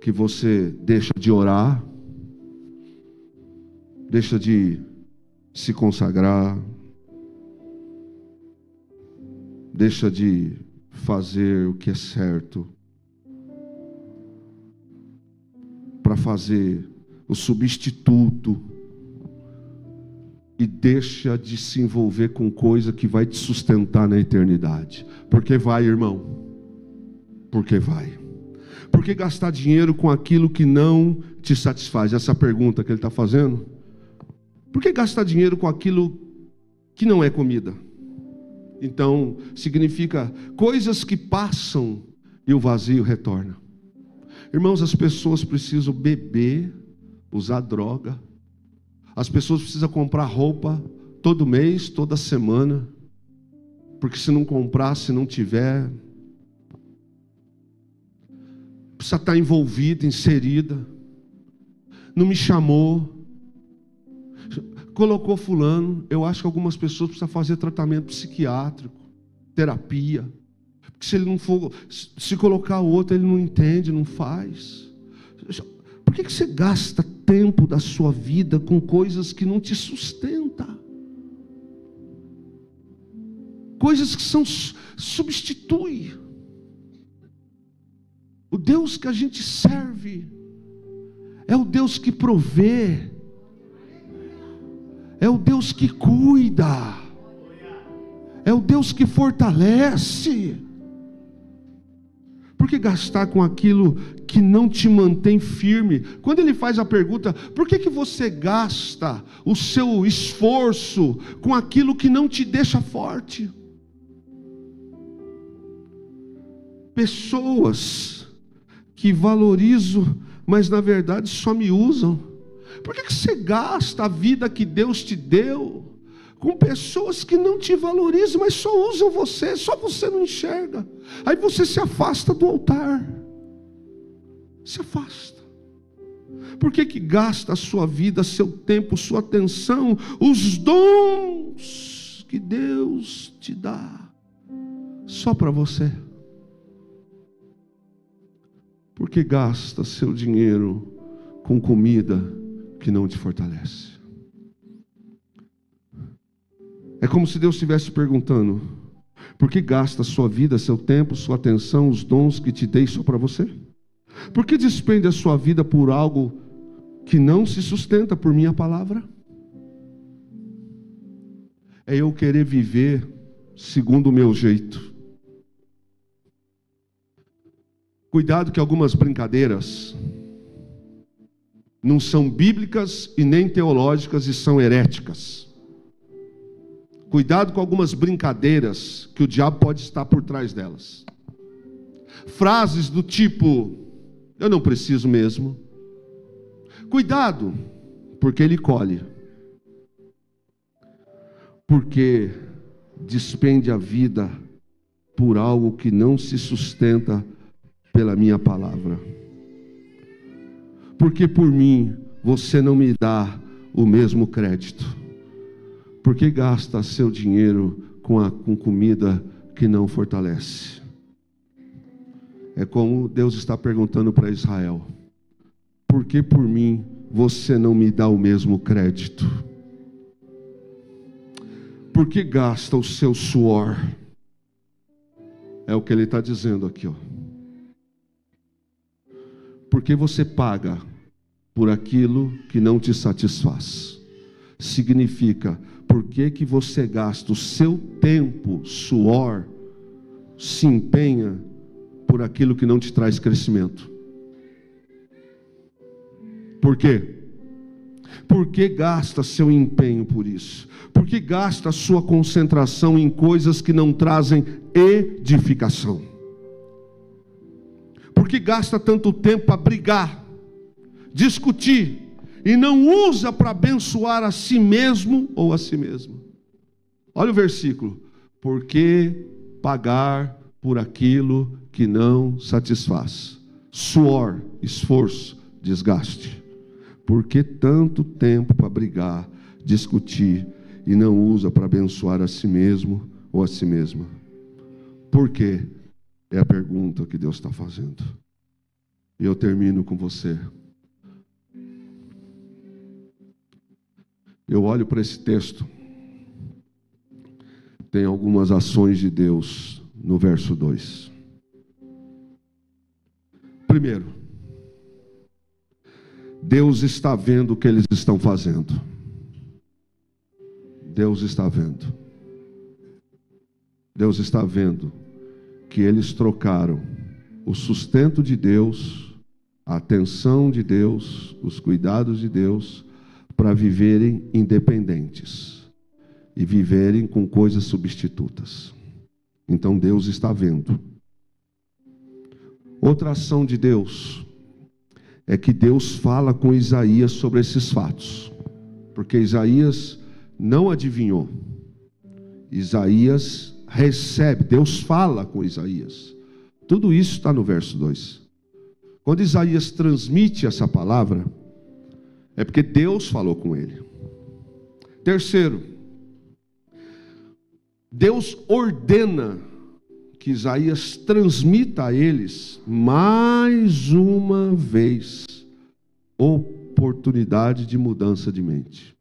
Que você deixa de orar, deixa de se consagrar, deixa de fazer o que é certo, para fazer o substituto, e deixa de se envolver com coisa que vai te sustentar na eternidade. Porque vai, irmão. Porque vai. Por que gastar dinheiro com aquilo que não te satisfaz? Essa pergunta que ele está fazendo. Por que gastar dinheiro com aquilo que não é comida? Então, significa coisas que passam e o vazio retorna. Irmãos, as pessoas precisam beber, usar droga. As pessoas precisam comprar roupa todo mês, toda semana. Porque se não comprar, se não tiver, precisa estar envolvida, inserida. Não me chamou, colocou fulano. Eu acho que algumas pessoas precisam fazer tratamento psiquiátrico, terapia. Porque se ele não for, se colocar outro, ele não entende, não faz. Por que você gasta tempo da sua vida com coisas que não te sustentam? Coisas que substituem. O Deus que a gente serve é o Deus que provê, é o Deus que cuida, é o Deus que fortalece. Por que gastar com aquilo que não te mantém firme? Quando ele faz a pergunta, por que você gasta o seu esforço com aquilo que não te deixa forte? Pessoas que valorizo, mas na verdade só me usam. Por que você gasta a vida que Deus te deu com pessoas que não te valorizam, mas só usam você, só você não enxerga? Aí você se afasta do altar. Se afasta. Por que gasta a sua vida, seu tempo, sua atenção, os dons que Deus te dá só para você? Por que gasta seu dinheiro com comida que não te fortalece? É como se Deus estivesse perguntando: por que gasta sua vida, seu tempo, sua atenção, os dons que te dei só para você? Por que despende a sua vida por algo que não se sustenta por minha palavra? É eu querer viver segundo o meu jeito. Cuidado que algumas brincadeiras não são bíblicas e nem teológicas e são heréticas. Cuidado com algumas brincadeiras que o diabo pode estar por trás delas. Frases do tipo: eu não preciso mesmo. Cuidado, porque ele colhe. Porque despende a vida por algo que não se sustenta pela minha palavra. Porque por mim você não me dá o mesmo crédito. Porque gasta seu dinheiro com comida que não fortalece. É como Deus está perguntando para Israel: por que por mim você não me dá o mesmo crédito? Por que gasta o seu suor? É o que ele está dizendo aqui, ó. Porque você paga por aquilo que não te satisfaz. Significa, por que você gasta o seu tempo, suor, se empenha por aquilo que não te traz crescimento? Por quê? Por que gasta seu empenho por isso? Por que gasta a sua concentração em coisas que não trazem edificação? Por que gasta tanto tempo para brigar, discutir, e não usa para abençoar a si mesmo ou a si mesma? Olha o versículo: por que pagar por aquilo que não satisfaz? Suor, esforço, desgaste. Por que tanto tempo para brigar, discutir, e não usa para abençoar a si mesmo ou a si mesma? Por quê? É a pergunta que Deus está fazendo. E eu termino com você. Eu olho para esse texto. Tem algumas ações de Deus no verso 2. Primeiro, Deus está vendo o que eles estão fazendo. Deus está vendo. Deus está vendo que eles trocaram o sustento de Deus, a atenção de Deus, os cuidados de Deus, para viverem independentes e viverem com coisas substitutas. Então Deus está vendo. Outra ação de Deus é que Deus fala com Isaías sobre esses fatos, porque Isaías não adivinhou. Isaías recebe, Deus fala com Isaías. Tudo isso está no verso 2. Quando Isaías transmite essa palavra, é porque Deus falou com ele. Terceiro, Deus ordena que Isaías transmita a eles mais uma vez oportunidade de mudança de mente.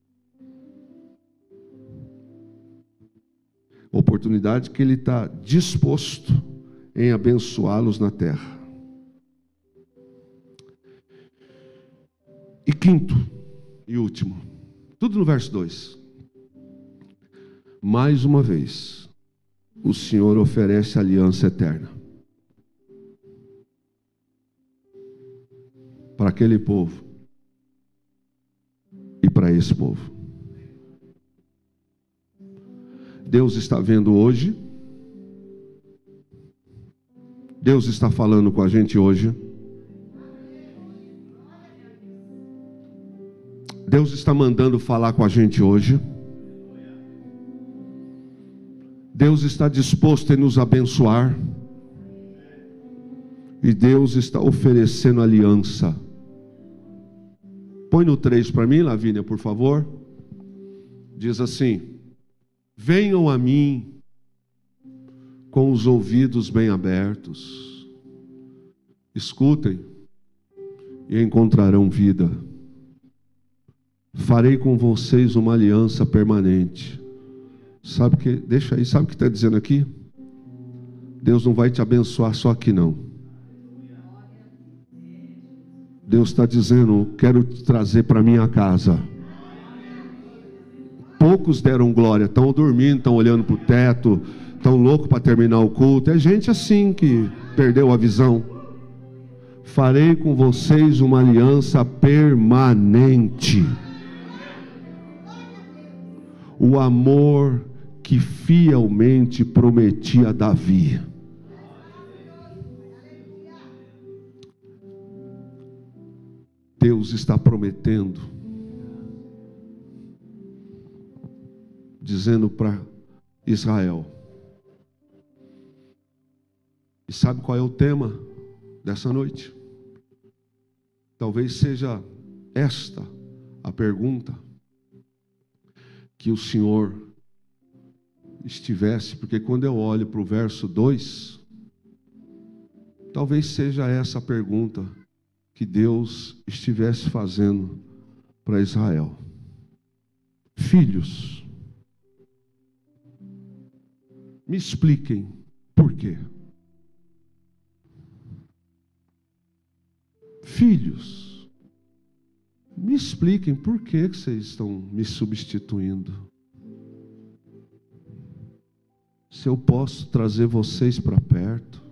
Oportunidade que ele está disposto em abençoá-los na terra. E quinto e último, tudo no verso 2. Mais uma vez, o Senhor oferece aliança eterna para aquele povo e para esse povo. Deus está vendo hoje. Deus está falando com a gente hoje. Deus está mandando falar com a gente hoje. Deus está disposto em nos abençoar. E Deus está oferecendo aliança. Põe no 3 para mim, Lavínia, por favor. Diz assim: venham a mim com os ouvidos bem abertos, escutem e encontrarão vida. Farei com vocês uma aliança permanente. Sabe o que? Deixa aí, sabe o que está dizendo aqui? Deus não vai te abençoar só aqui não. Deus está dizendo, quero te trazer para minha casa. Poucos deram glória, estão dormindo, estão olhando para o teto, estão loucos para terminar o culto. É gente assim que perdeu a visão. Farei com vocês uma aliança permanente. O amor que fielmente prometi a Davi. Deus está prometendo, dizendo para Israel. E sabe qual é o tema dessa noite? Talvez seja esta a pergunta que o Senhor estivesse, porque quando eu olho para o verso 2, talvez seja essa a pergunta que Deus estivesse fazendo para Israel. Filhos, me expliquem por quê. Filhos, me expliquem por que vocês estão me substituindo. Se eu posso trazer vocês para perto.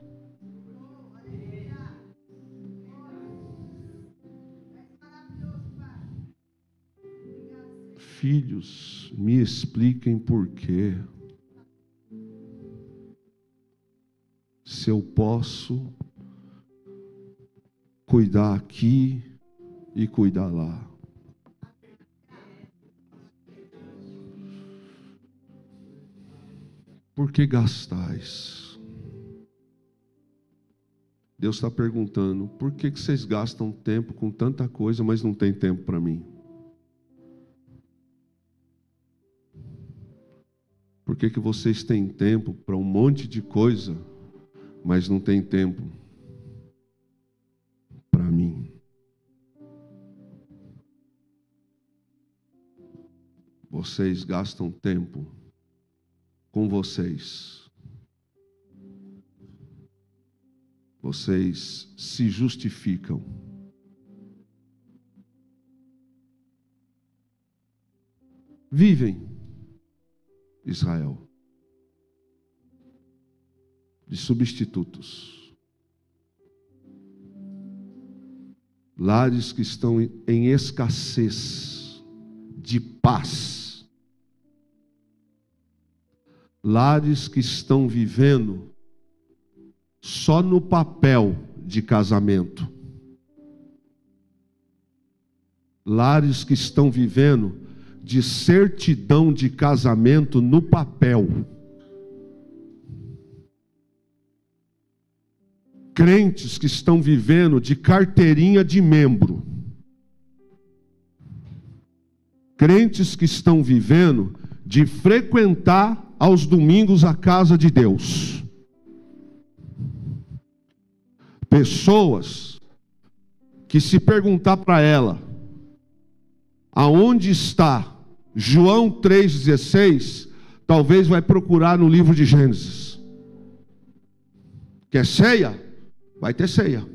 Filhos, me expliquem por quê. Se eu posso cuidar aqui e cuidar lá. Por que gastais? Deus está perguntando, por que vocês gastam tempo com tanta coisa, mas não tem tempo para mim? Por que vocês têm tempo para um monte de coisa, mas não tem tempo para mim? Vocês gastam tempo com vocês. Vocês se justificam. Vivem, Israel, de substitutos. Lares que estão em escassez de paz. Lares que estão vivendo só no papel de casamento. Lares que estão vivendo de certidão de casamento no papel. Crentes que estão vivendo de carteirinha de membro. Crentes que estão vivendo de frequentar aos domingos a casa de Deus. Pessoas que, se perguntar para ela aonde está João 3,16, talvez vai procurar no livro de Gênesis. Quer ceia? Vai ter ceia.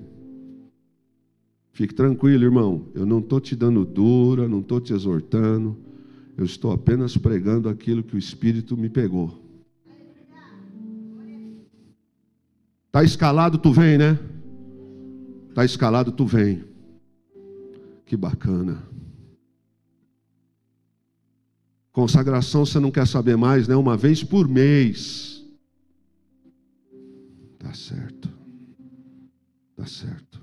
Fique tranquilo, irmão. Eu não estou te dando dura, não estou te exortando. Eu estou apenas pregando aquilo que o Espírito me pegou. Está escalado, tu vem, né? Está escalado, tu vem. Que bacana. Consagração você não quer saber mais, né? Uma vez por mês. Tá certo. Tá certo.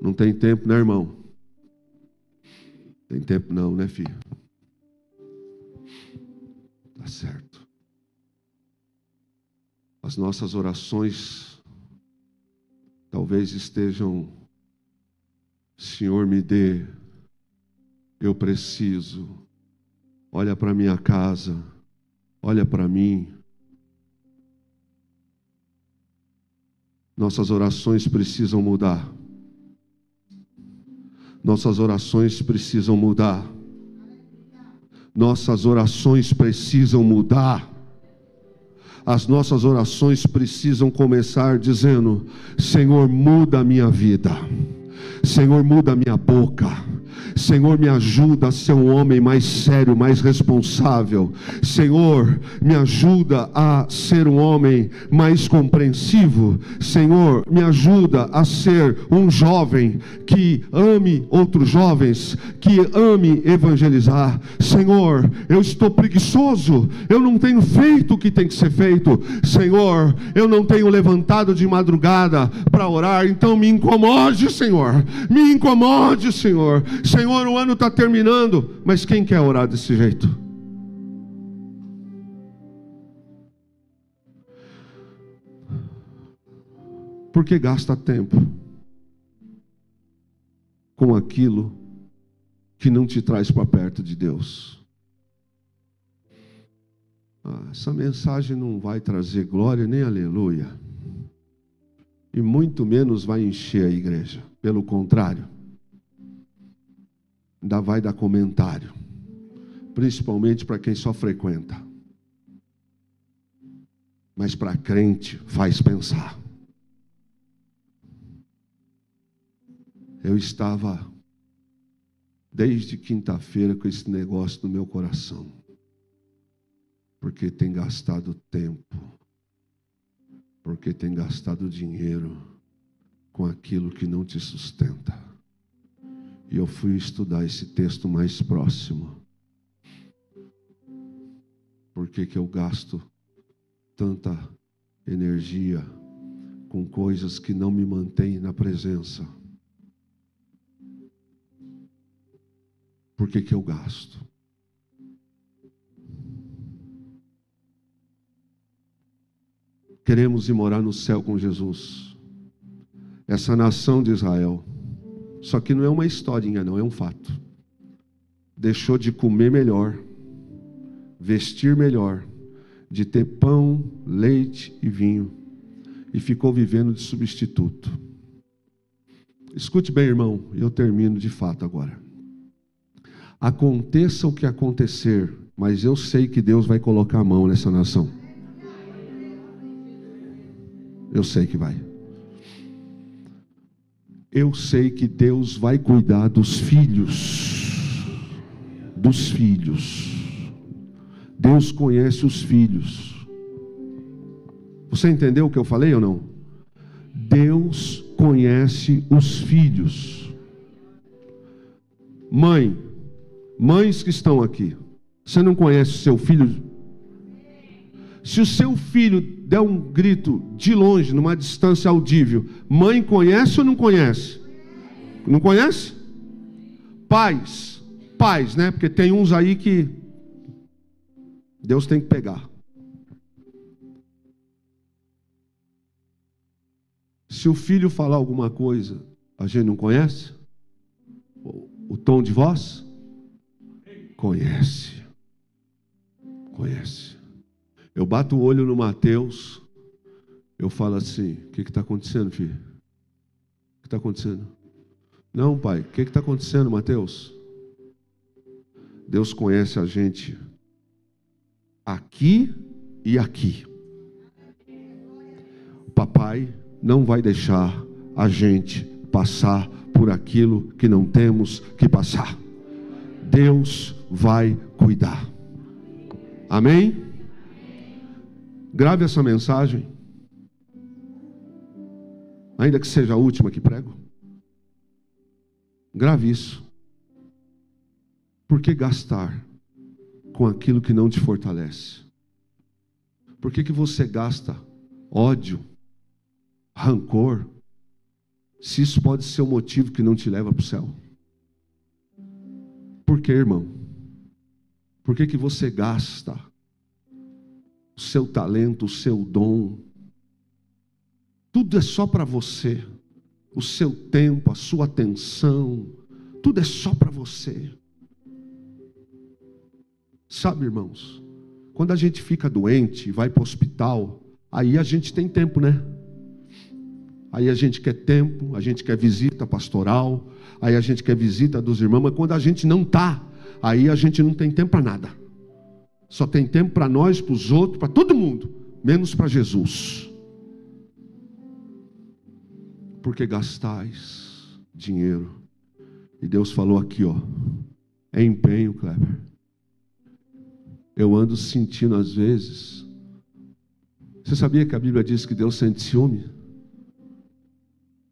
Não tem tempo, né, irmão? Tem tempo não, né, filho? Tá certo. As nossas orações talvez estejam: Senhor, me dê, eu preciso. Olha para minha casa, olha para mim. Nossas orações precisam mudar. Nossas orações precisam mudar. Nossas orações precisam mudar. As nossas orações precisam começar dizendo: Senhor, muda a minha vida. Senhor, muda a minha boca. Senhor, me ajuda a ser um homem mais sério, mais responsável. Senhor, me ajuda a ser um homem mais compreensivo. Senhor, me ajuda a ser um jovem que ame outros jovens, que ame evangelizar. Senhor, eu estou preguiçoso, eu não tenho feito o que tem que ser feito. Senhor, eu não tenho levantado de madrugada para orar, então me incomode, Senhor. Me incomode, Senhor. Senhor, o ano está terminando, mas quem quer orar desse jeito? Porque gasta tempo com aquilo que não te traz para perto de Deus. Essa mensagem não vai trazer glória nem aleluia, e muito menos vai encher a igreja. Pelo contrário, ainda vai dar comentário, principalmente para quem só frequenta. Mas para crente faz pensar. Eu estava desde quinta-feira com esse negócio no meu coração, porque tem gastado tempo, porque tem gastado dinheiro com aquilo que não te sustenta. E eu fui estudar esse texto mais próximo. Por que que eu gasto tanta energia com coisas que não me mantêm na presença? Por que que eu gasto? Queremos ir morar no céu com Jesus. Essa nação de Israel, só que não é uma historinha não, é um fato. Deixou de comer melhor, vestir melhor, de ter pão, leite e vinho, e ficou vivendo de substituto. Escute bem, irmão, e eu termino de fato agora. Aconteça o que acontecer, mas eu sei que Deus vai colocar a mão nessa nação. Eu sei que vai. Eu sei que Deus vai cuidar dos filhos. Dos filhos. Deus conhece os filhos. Você entendeu o que eu falei ou não? Deus conhece os filhos. Mães que estão aqui, você não conhece o seu filho? Se o seu filho der um grito de longe, numa distância audível, mãe conhece ou não conhece? Não conhece? Pais, né? Porque tem uns aí que Deus tem que pegar. Se o filho falar alguma coisa, a gente não conhece? O tom de voz? Conhece. Eu bato o olho no Mateus, eu falo assim: o que está acontecendo, filho? O que está acontecendo? Não, pai, o que está acontecendo, Mateus? Deus conhece a gente aqui e aqui. O papai não vai deixar a gente passar por aquilo que não temos que passar. Deus vai cuidar. Amém? Grave essa mensagem, ainda que seja a última que prego. Grave isso. Por que gastar com aquilo que não te fortalece? Por que que você gasta ódio, rancor, se isso pode ser o motivo que não te leva para o céu? Por que, irmão? Por que que você gasta o seu talento, o seu dom? Tudo é só para você. O seu tempo, a sua atenção, tudo é só para você. Sabe, irmãos, Quando a gente fica doente e vai para o hospital, aí a gente tem tempo, né? Aí a gente quer tempo, a gente quer visita pastoral, aí a gente quer visita dos irmãos, mas quando a gente não está, aí a gente não tem tempo para nada. Só tem tempo para nós, para os outros, para todo mundo, menos para Jesus. Porque gastais dinheiro. E Deus falou aqui, ó, é empenho, Kleber. Eu ando sentindo às vezes. Você sabia que a Bíblia diz que Deus sente ciúme?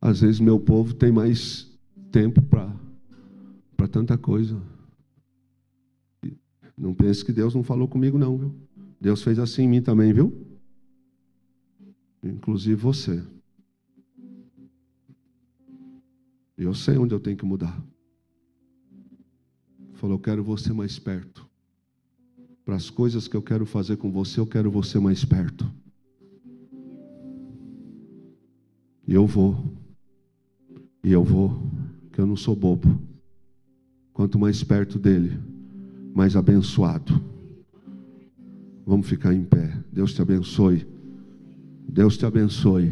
Às vezes meu povo tem mais tempo para tanta coisa. Não pense que Deus não falou comigo não, viu? Deus fez assim em mim também, viu? Inclusive você. Eu sei onde eu tenho que mudar. Falou, eu quero você mais perto. Para as coisas que eu quero fazer com você, eu quero você mais perto. E eu vou, que eu não sou bobo. Quanto mais perto dele, mais abençoado. Vamos ficar em pé. Deus te abençoe. Deus te abençoe.